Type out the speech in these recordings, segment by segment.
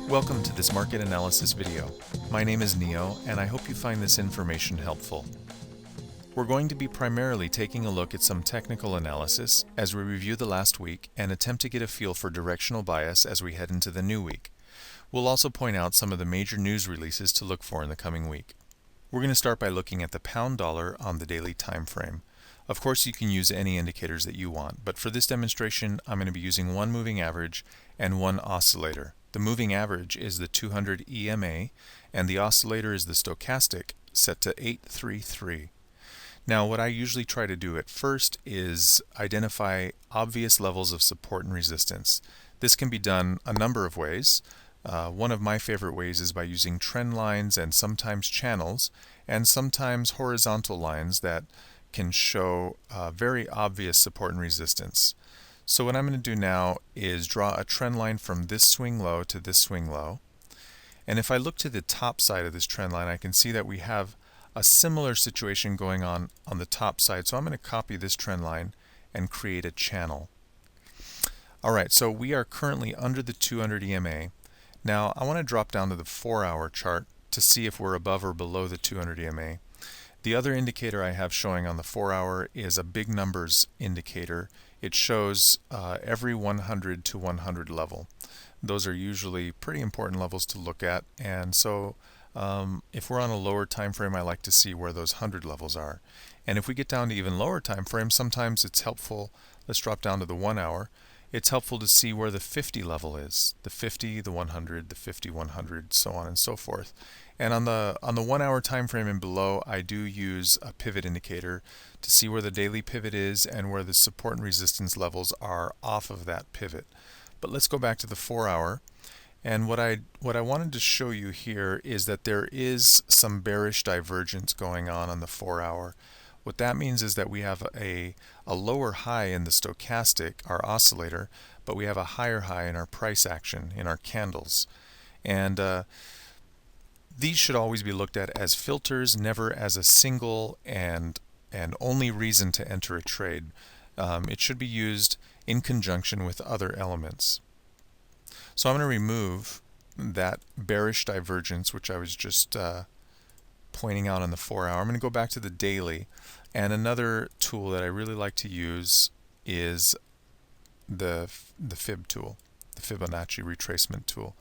Welcome to this market analysis video. My name is Neo, and I hope you find this information helpful. We're going to be primarily taking a look at some technical analysis as we review the last week and attempt to get a feel for directional bias as we head into the new week. We'll also point out some of the major news releases to look for in the coming week. We're going to start by looking at the pound dollar on the daily time frame. Of course, you can use any indicators that you want, but for this demonstration, I'm going to be using one moving average and one oscillator. The moving average is the 200 EMA, and the oscillator is the stochastic, set to 833. Now, what I usually try to do at first is identify obvious levels of support and resistance. This can be done a number of ways. One of my favorite ways is by using trend lines and sometimes channels, and sometimes horizontal lines that can show very obvious support and resistance. So what I'm going to do now is draw a trend line from this swing low to this swing low. And if I look to the top side of this trend line, I can see that we have a similar situation going on the top side. So I'm going to copy this trend line and create a channel. Alright, so we are currently under the 200 EMA. Now I want to drop down to the 4-hour chart to see if we're above or below the 200 EMA. The other indicator I have showing on the 4-hour is a big numbers indicator. It shows every 100 to 100 level. Those are usually pretty important levels to look at, and so if we're on a lower time frame, I like to see where those 100 levels are. And if we get down to even lower time frames, sometimes it's helpful. Let's drop down to the 1-hour. It's helpful to see where the 50 level is. The 50, the 100, the 50, 100, so on and so forth. And on the 1-hour time frame and below, I do use a pivot indicator to see where the daily pivot is and where the support and resistance levels are off of that pivot. But let's go back to the 4-hour. And what I wanted to show you here is that there is some bearish divergence going on the 4-hour. What that means is that we have a lower high in the stochastic, our oscillator, but we have a higher high in our price action, in our candles. And these should always be looked at as filters, never as a single and only reason to enter a trade. It should be used in conjunction with other elements. So I'm going to remove that bearish divergence, which I was just pointing out on the 4-hour. I'm going to go back to the daily, and another tool that I really like to use is the Fib tool, the Fibonacci retracement tool.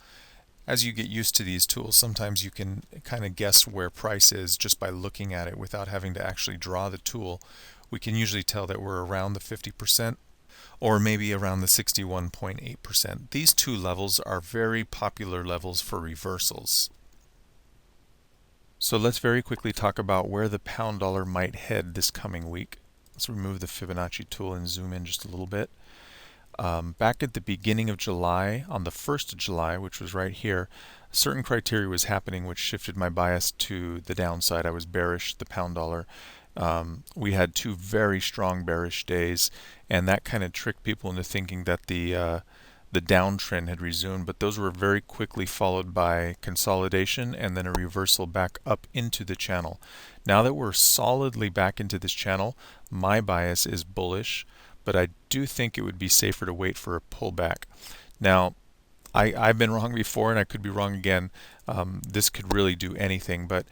As you get used to these tools, sometimes you can kind of guess where price is just by looking at it without having to actually draw the tool. We can usually tell that we're around the 50% or maybe around the 61.8%. These two levels are very popular levels for reversals. So let's very quickly talk about where the pound dollar might head this coming week. Let's remove the Fibonacci tool and zoom in just a little bit. Back at the beginning of July, on the 1st of July, which was right here, certain criteria was happening which shifted my bias to the downside. I was bearish, the pound dollar. We had two very strong bearish days, and that kind of tricked people into thinking that the downtrend had resumed, but those were very quickly followed by consolidation and then a reversal back up into the channel. Now that we're solidly back into this channel, my bias is bullish, but I do think it would be safer to wait for a pullback. Now, I've been wrong before, and I could be wrong again. This could really do anything, but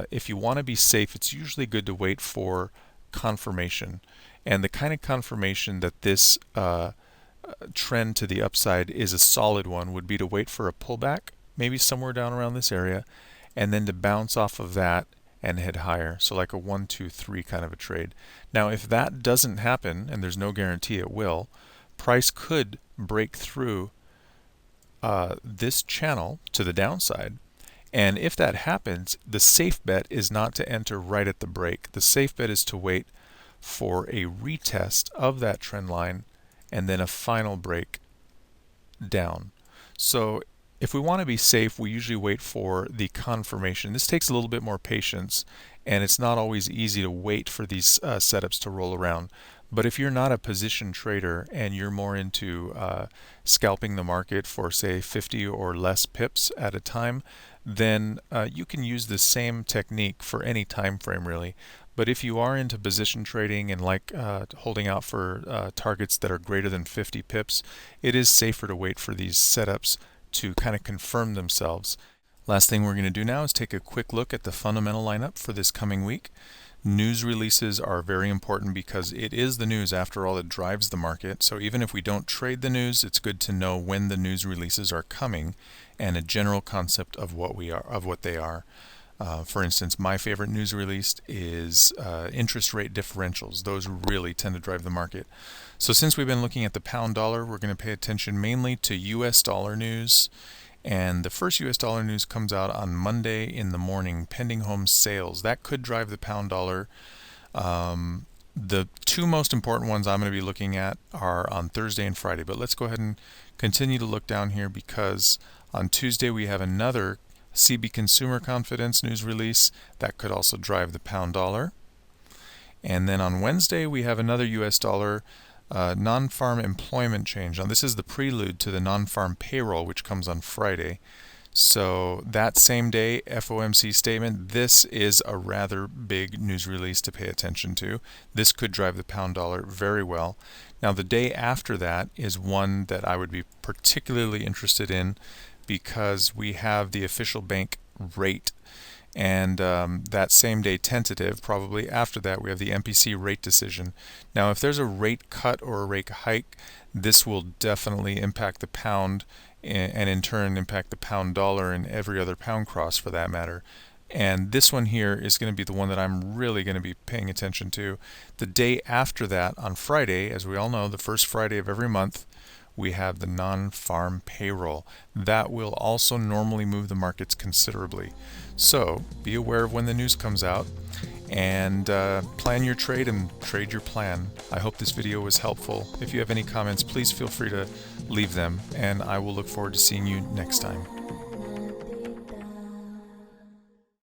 if you want to be safe, it's usually good to wait for confirmation. And the kind of confirmation that this trend to the upside is a solid one would be to wait for a pullback, maybe somewhere down around this area, and then to bounce off of that and head higher. So like a 1, 2, 3 kind of a trade. Now if that doesn't happen, and there's no guarantee it will, price could break through this channel to the downside. And if that happens, the safe bet is not to enter right at the break. The safe bet is to wait for a retest of that trend line and then a final break down. So if we want to be safe, we usually wait for the confirmation. This takes a little bit more patience, and it's not always easy to wait for these setups to roll around. But if you're not a position trader and you're more into scalping the market for say 50 or less pips at a time, then you can use the same technique for any time frame really. But if you are into position trading and like holding out for targets that are greater than 50 pips, it is safer to wait for these setups to kind of confirm themselves. Last thing we're going to do now is take a quick look at the fundamental lineup for this coming week. News releases are very important because it is the news, after all, that drives the market. So even if we don't trade the news, it's good to know when the news releases are coming and a general concept of what they are. For instance, my favorite news release is interest rate differentials. Those really tend to drive the market. So since we've been looking at the pound dollar, we're going to pay attention mainly to US dollar news. And the first US dollar news comes out on Monday in the morning, pending home sales. That could drive the pound dollar. The two most important ones I'm going to be looking at are on Thursday and Friday. But let's go ahead and continue to look down here, because on Tuesday we have another CB consumer confidence news release that could also drive the pound dollar. And then on Wednesday we have another US dollar non-farm employment change. Now this is the prelude to the non-farm payroll, which comes on Friday. So that same day, FOMC statement, this is a rather big news release to pay attention to. This could drive the pound dollar very well. Now the day after that is one that I would be particularly interested in, because we have the official bank rate. And that same day, tentative, probably after that, we have the MPC rate decision. Now, if there's a rate cut or a rate hike, this will definitely impact the pound, and in turn impact the pound dollar and every other pound cross for that matter. And this one here is going to be the one that I'm really going to be paying attention to. The day after that, on Friday, as we all know, the first Friday of every month, we have the non-farm payroll. That will also normally move the markets considerably. So be aware of when the news comes out, and plan your trade and trade your plan. I hope this video was helpful. If you have any comments, please feel free to leave them, and I will look forward to seeing you next time.